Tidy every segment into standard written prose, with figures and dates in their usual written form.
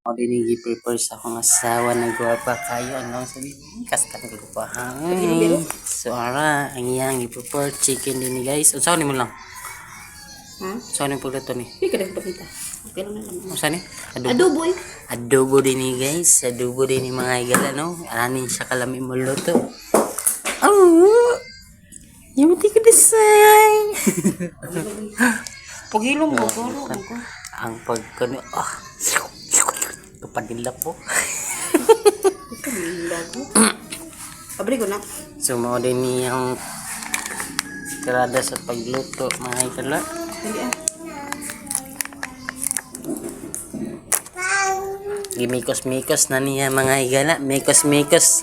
O dinigi prepare sa akong asawa na guwapa kayo ano sabi kastan ko pa so ara ang iyang i-prepare chicken din ni guys unsa ni mo lang so ni pala to ni Hindi ka nagpakita. Okay lang naman. unsa ni Adobo eh. adobo din ni guys adobo din ni mga igala no ani siya kalami mo luto oh yung ti ko design Pagilong mo ko. ang pagkano kapadila po Ito lago. Abri ko na. so mao din niyang karada sa pagluto mga igala Hindi ah. gimikos-mikos na niya mga igala mikos-mikos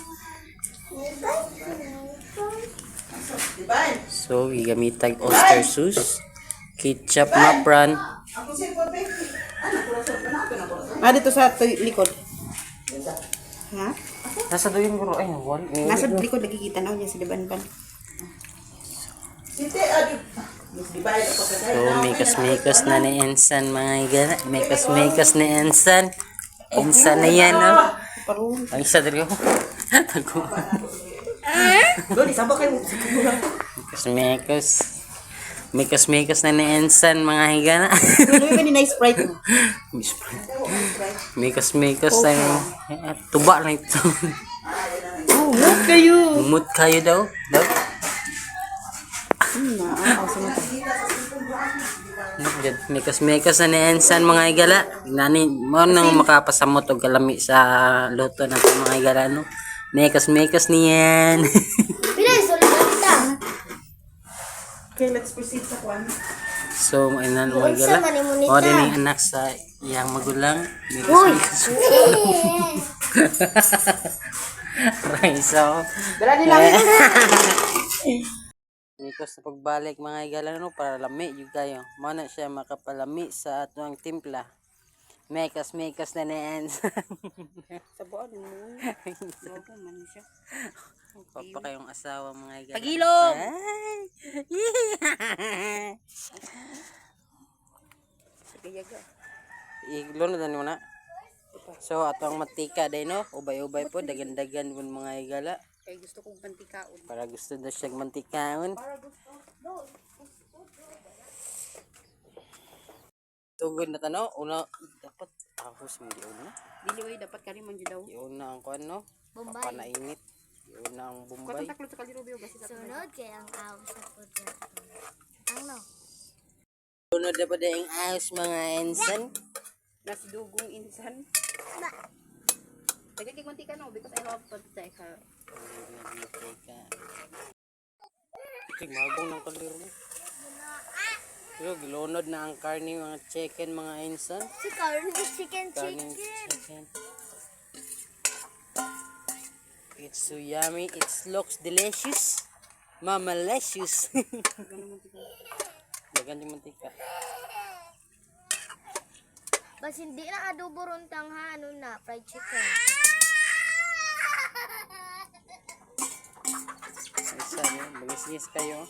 so gigamitag oyster sauce ketchup mapran Dito sa likod. Ha? nasa doon ko ay one Nasa likod lagi kita na niya sa diban-ban. so mikos-mikos na ni Ensan mga igala mikos-mikos ni Ensan Ensan na yan no Parang. ang isa dito ako Dodi sabak kayo. mikos-mikos na ni Ensan mga igala Ano yung kanina Sprite mo? mikos-mikos na tuba na ito Huwag kayo. umut kayo daw mikos-mikos na ni Ensan mga igala nani mo nang makapasamot og kalami sa luto ng mga igala no mikos-mikos niyan Okay, let's proceed sa kwan. so mainan mga igala o din ang anak sa iyang magulang mikos-mikos Raiso Dala nila. mikos na pagbalik mga igala no para lami yung kayo mo na siya makapalami sa atong timpla mikos-mikos na ni Ensan Sabuan mo. Sabuan man siya. papa kayong asawa mga igala Pagilong. Sige. iglo na mo na so atong matika day no ubay-ubay po dagan-dagan pun mga igala Kaya gusto kong pantikaon. para gusto na siya mantikaon tugod na tano una dapat ahos mo di una Dili dapat kani man jud daw. una ang kuan no panainit una ang Bombay Katong taklo sa kalirobyo kasi sa Sunod kay ang aw sa pudra. Ano? sunod na pa ang ahos mga Ensan nasi dugong insan. Tagay kay mantika no because I love mantika. Sige, magong ng kaliro mo. Yo, gilunod na ang karne mga chicken mga Ensan. Si Carne chicken Karne chicken. It's so yummy. It looks delicious. Mamalicious. Dagan yung mantika. Bas hindi na adobo runtang ha ano na fried chicken. Isa, bagis kayo.